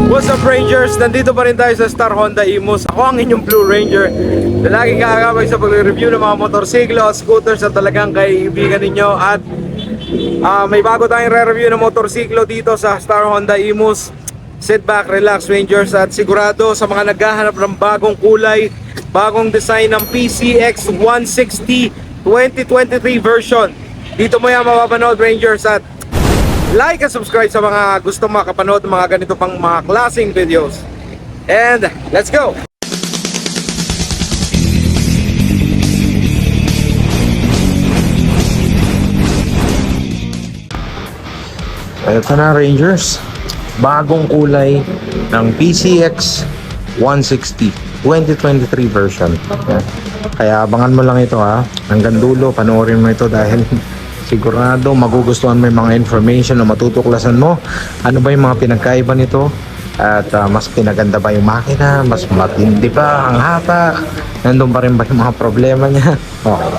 What's up Rangers? Nandito pa rin tayo sa Star Honda Imus. Ako ang inyong Blue Ranger na laging kakakabay sa pag-review ng mga motorsiklo, scooters at talagang kaibigan ninyo. At may bago tayong re-review ng motorsiklo dito sa Star Honda Imus. Sit back, relax Rangers, at sigurado sa mga naghahanap ng bagong kulay, bagong design ng PCX 160 2023 version, dito mo yan mapapanood Rangers. At like and subscribe sa mga gustong makapanood ng mga ganito pang mga klaseng videos. And let's go! Ito na Rangers, bagong kulay ng PCX 160 2023 version. Kaya abangan mo lang ito ha, hanggang dulo panoorin mo ito dahil sigurado magugustuhan mo yung mga information na matutuklasan mo. Ano ba yung mga pinagkaiba nito? At mas pinaganda ba yung makina? Mas matindi ba ang hata? Nandun pa rin ba yung mga problema niya? Okay.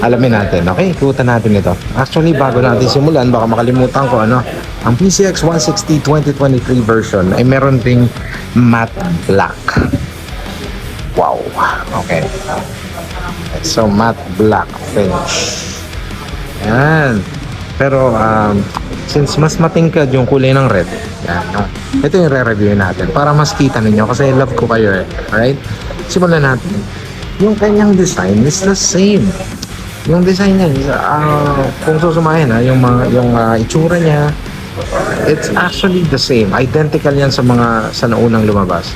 Alamin natin. Okay, ikutan natin ito. Actually, bago natin simulan, baka makalimutan ko ano. Ang PCX 160 2023 version ay meron ding matte black. Wow. Okay. So, matte black finish. Yan. Pero since mas matingkad yung kulay ng red, yan, no? Ito yung re-review natin para mas kita ninyo kasi love ko kayo eh. Alright? Simulan natin. Yung kanyang design is the same. Yung design niya, kung susumahin yung itsura niya, it's actually the same. Identical yan sa mga sa naunang lumabas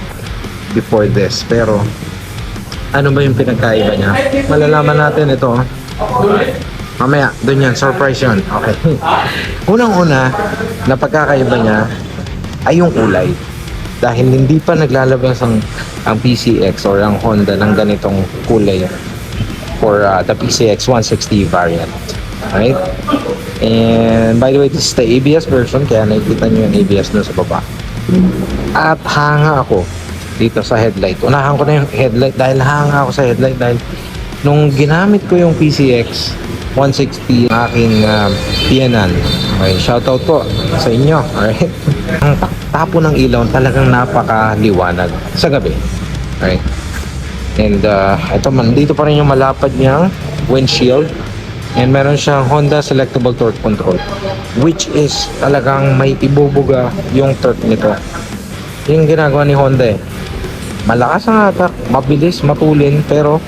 before this. Pero ano ba yung pinagkaiba niya? Malalaman natin ito. Mamaya, doon yan. Surprise yun. Okay. Unang-una, na pagkakaiba niya ay yung kulay. Dahil hindi pa naglalabas ang PCX or ang Honda ng ganitong kulay for the PCX 160 variant. Right? And by the way, this is the ABS version. Kaya nakikita nyo yung ABS doon sa baba. At hanga ako dito sa headlight. Unahan ko na yung headlight dahil hanga ako sa headlight dahil nung ginamit ko yung PCX 160 aking PNN. Okay, shoutout po sa inyo. Alright? Ang tapo ng ilaw talagang napakaliwanag sa gabi. Alright? And ito man, dito pa rin yung malapad niyang windshield. And meron siyang Honda Selectable Torque Control, which is talagang may ibubuga yung torque nito. Yung ginagawa ni Honda eh. Malakas ang atak, mabilis, matulin, pero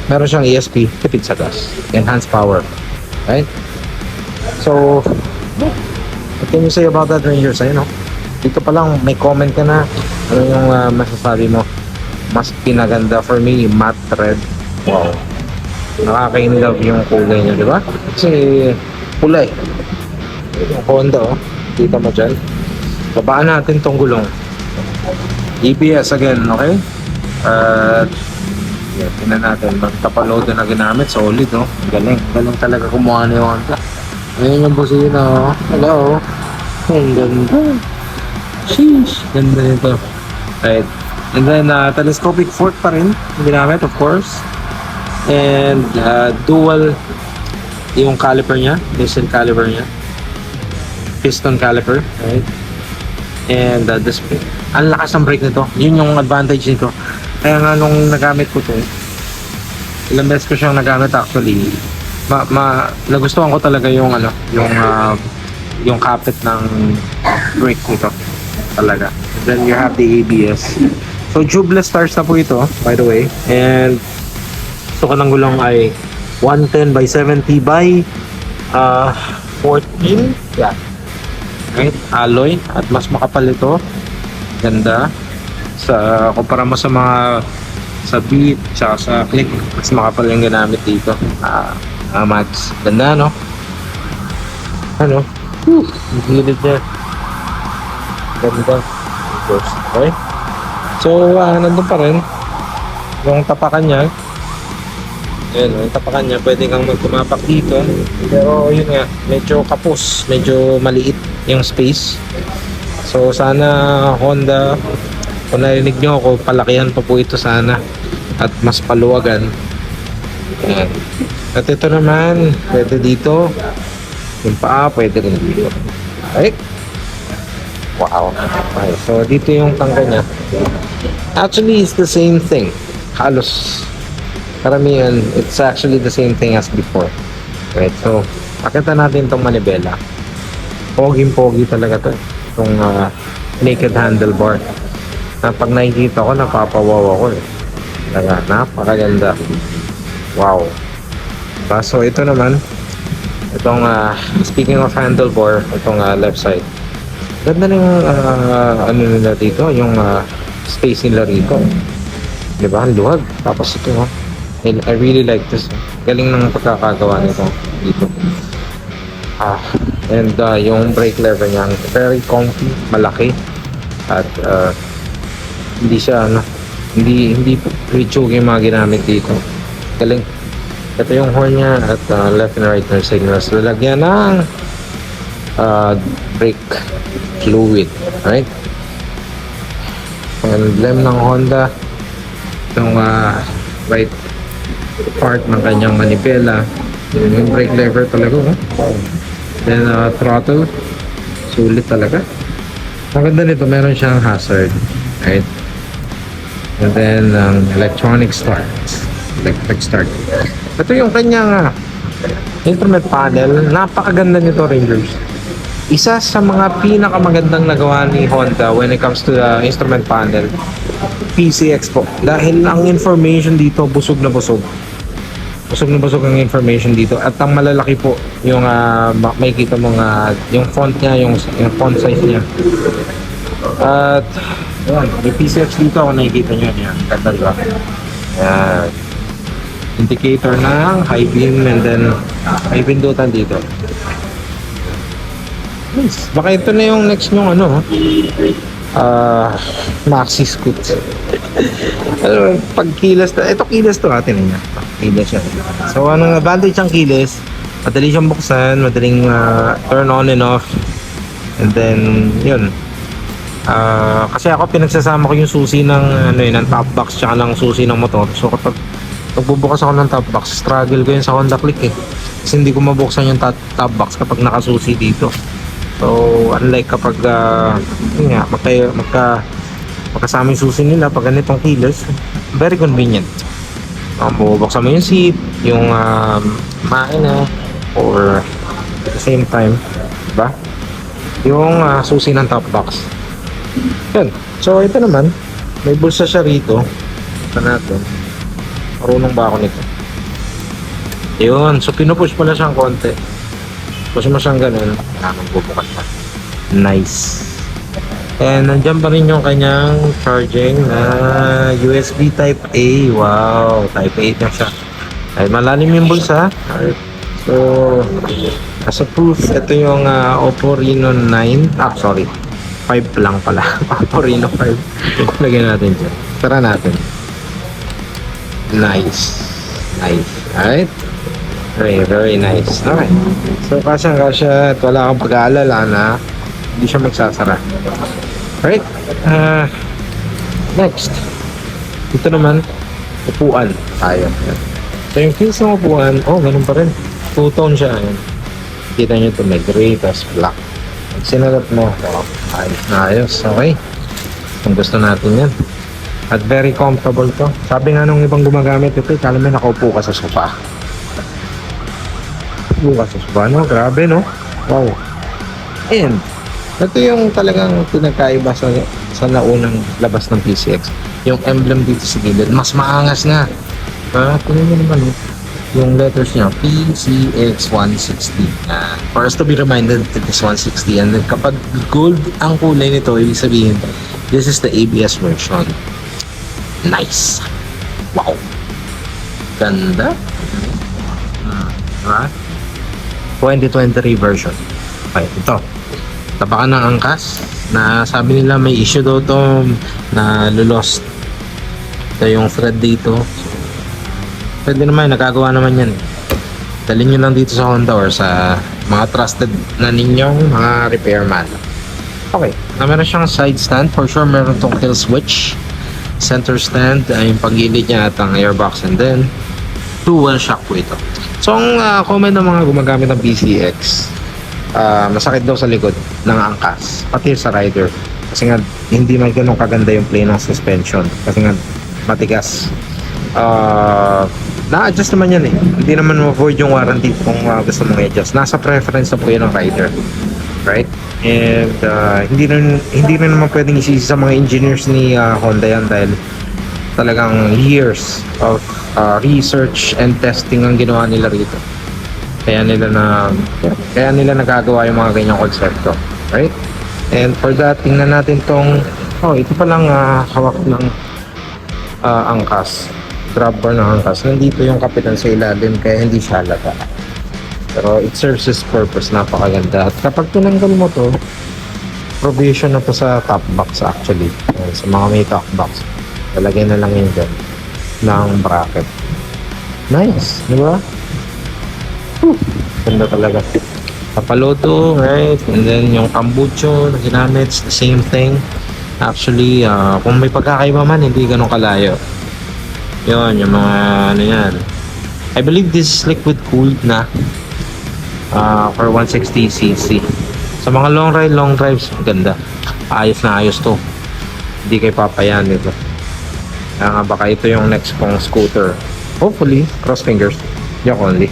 meron siyang ESP, tipid sa gas, enhanced power. Right? So, what can you say about that Rangers? Ayun, no? Dito pa lang may comment ka na. Ano yung masasabi mo? Mas pinaganda for me, matte red. Wow. Nakaka-inlove yung kulay niya, di ba? Kasi kulay. Yung Honda, oh. Kita mo dyan. Babaan natin tong gulong. EBS again, okay? Yeah, tingnan natin. Magtapaload na ginamit. Solid, no? Galing. Galing talaga kumuha ni Honda. Ayun yung busina, oh. Hello. Ang ganda. Sheesh. Ganda nito. Right. And then, telescopic fork pa rin ginamit, of course. And, dual yung caliper niya. Piston caliper niya. Piston caliper. Right. And, display. Ang lakas ng brake nito. Yun yung advantage nito. Kaya nga nung nagamit ko to, ilang beses ko siyang nagamit actually, nagustuhan ko talaga yung yung kapit ng brake nito talaga. And then you have the ABS. So tubeless stars na po ito, by the way. And gusto ko ng gulong ay 110 by 70 by 14. Yeah. Right? Alloy. At mas makapal ito. Ganda. Sa kumpara mo sa mga sa Beat tsaka sa Click, mas makapal yung ginamit dito. Max. Ganda, no? Ano? Gilid niya. Ganda. Okay. So, nandun pa rin yung tapakan niya. Ayan, yung tapakan niya, pwede kang magkumapak dito. Pero yun nga, medyo kapos, medyo maliit yung space. So, sana Honda, kung narinig nyo ako, palakihan pa po ito sana at mas paluwagan. Ayan. At ito naman, pwede dito. Yung paa, pwede rin dito. Okay? Wow. Okay, so dito yung tangka niya. Actually, it's the same thing. Halos karamihan, it's actually the same thing as before. Right, so pakita natin itong manibela. Poging-pogi talaga to. Itong naked handlebar. Na pag nakikita ko, napapawaw ako eh. Talaga, napakaganda. Wow. So ito naman, itong speaking of handlebar, itong left side. Ganda na yung ano nila dito, yung space nila rito. Diba? Ang luwag. Tapos ito, I really like this. Galing ng pagkakagawa nito dito. And yung brake lever niya, very comfy, malaki. At hindi siya, hindi ritual yung mga ginamit dito. Galing. Ito yung horn niya at left and right turn signals. Lalagyan ng brake fluid, right? Emblem ng Honda, itong right part ng kanyang manibela, yung brake lever talaga, then throttle, sulit talaga. Ang ganda nito, meron siyang hazard, right? And then electric start. Ito yung kanyang instrument panel. Napakaganda nito, Rangers. Isa sa mga pinakamagandang nagawa ni Honda when it comes to the instrument panel, PCX po. Dahil ang information dito, busog na busog. Busog na busog ang information dito. At ang malalaki po, yung makikita mo yung font niya, yung font size niya. At, yan, yung PCX dito, kung nakikita nyo, yan, ganda diba? Yan. Indicator ng high beam and then may pindutan dito. Nice. Baka ito na yung next nyong maxi scoot. Pag kilas na, ito kilas to atin niya. Kilas siya. So anong advantage ang kilas? Madali siyang buksan, madaling turn on and off. And then yun. Kasi ako pinagsasama ko yung susi ng ng top box tsaka ng susi ng motor. So kapag pagbubukas ako ng top box, struggle ko yun sa Honda Click eh. Kasi hindi ko mabuksan yung top box kapag nakasusi dito. So, unlike kapag yun nga, magkasama yung susi nila pag ganitong keyless, very convenient. Bubuksan mo yung seat, yung makina, or at the same time, diba? Yung susi ng top box. Yun. So, ito naman, may bulsa siya rito. Ito natin. Marunong ba ako nito? Yun. So, pinupush mo na siyang konti. Push mo siyang ganun. Kailangan bubukas pa. Nice. And nandiyan pa rin yung kanyang charging na USB Type A. Wow. Type A na siya. Ay, malalim yung bulsa. So, as a proof, ito yung Oppo Reno 9. Sorry. 5 lang pala. Oppo Reno 5. Lagyan natin dyan. Tara natin. Nice. Nice. Alright. Very, very nice. Okay. So, kasyang-kasya at wala kang pag-aalala na hindi siya magsasara. Alright. Next. Ito naman, upuan tayo. So, yung case ng upuan, ganun pa rin. Two-tone siya. Ayan. Kita nyo ito, may gray, tapos black. Pag sinalat mo, ayos na ayos. Okay. Kung gusto natin yan. At very comfortable to. Sabi nga nung ibang gumagamit ito, kala may nakaupo ka sa sofa. Bukas sa sofa, no? Grabe, no? Wow. And, ito yung talagang pinagkaiba sa naunang labas ng PCX. Yung emblem dito sa gilid, mas maangas na. Tingnan nyo naman, yung letters niya, PCX 160. For us to be reminded that it's 160. And then, kapag gold ang kulay nito, ibig sabihin, this is the ABS version. Nice! Wow! Ganda! Diba? 2023 version. Okay, ito. Tapakan ng angkas na sabi nila may issue daw to na lulost. Ito yung thread dito. Pwede naman, nagagawa naman yan. Dalhin nyo lang dito sa Honda or sa mga trusted na ninyong mga repairman. Okay, na meron siyang side stand. For sure, meron tong kill switch. Center stand, yung pagilid niya at ang airbox, and then dual shock po ito. So ang comment ng mga gumagamit ng PCX, masakit daw sa likod ng angkas, pati sa rider. Kasi nga, hindi man ganun kaganda yung play ng suspension. Kasi nga, matigas. Na-adjust naman yan eh. Hindi naman ma-void yung warranty kung gusto mong i-adjust. Nasa preference na po yun ng rider. Right? And hindi na naman pwedeng isisi sa mga engineers ni Honda yan dahil talagang years of research and testing ang ginawa nila rito. Kaya nila nagagawa yung mga ganyang konsepto. Right? And for that, tingnan natin tong ito palang hawak ng angkas. Grab bar ng angkas. Nandito yung kapitan sa ilalim kaya hindi siya halata. Pero it serves its purpose. Napakaganda. At kapag tinanggal mo to, provision na to sa top box actually. Sa mga may top box. Lalagyan na lang yun dyan ng bracket. Nice. Di ba? Ganda talaga. Kapalodo, right? And then yung tambucho na ginamit, it's the same thing. Actually, kung may pagkakaiba man, hindi ganun kalayo. Yun, yung mga ano yan. I believe this is liquid cooled na for 160cc. Sa mga long drives, ganda. Ayos na ayos to. Hindi kayo papayan dito. Kaya nga baka ito yung next kong scooter. Hopefully, cross fingers. Joke only.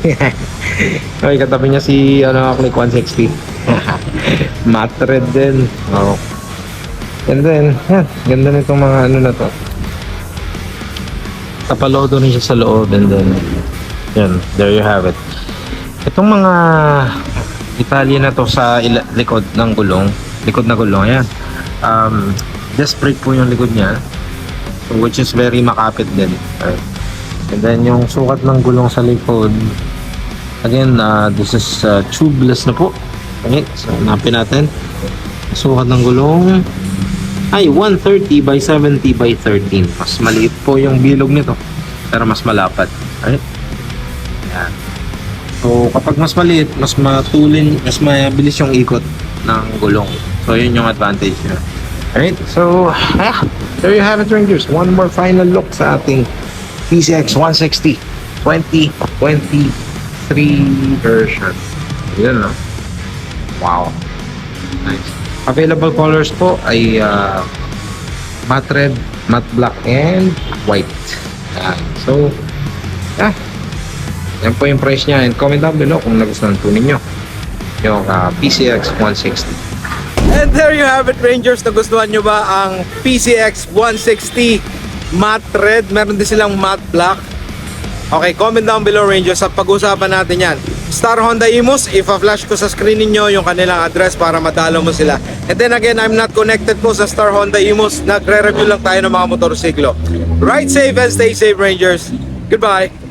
Okay, katabi niya si Click 160. Matte red din. Oh. And then, yan. Ganda nitong mga ano na to. Kapalodo rin siya sa loob. And then, yan. There you have it. Itong mga detalye na to sa likod ng gulong. Likod na gulong. Yan. Disc brake po yung likod niya. Which is very makapit din. Right. And then yung sukat ng gulong sa likod, again, this is tubeless na po. Okay, so hanapin natin. Sukat ng gulong ay 130 by 70 by 13. Mas maliit po yung bilog nito, pero mas malapad. Right? Ayan. So kapag mas maliit, mas matulin, mas mabilis yung ikot ng gulong. So yun yung advantage niya. Alright, so there you have it, Rangers. One more final look sa ating PCX 160 2023 version. Yun, no? Wow. Nice. Available colors po ay matte red, matte black, and white. So, yan po yung price niya. And comment down below kung nagustuhan po ninyo yung PCX 160. And there you have it, Rangers. Nagustuhan nyo ba ang PCX 160 matte red? Meron din silang matte black. Okay, comment down below, Rangers, at pag-usapan natin yan. Star Honda Imus, ipa-flash ko sa screen ninyo yung kanilang address para madalo mo sila. And then again, I'm not connected po sa Star Honda Imus. Nagre-review lang tayo ng mga motorsiklo. Ride safe and stay safe, Rangers. Goodbye.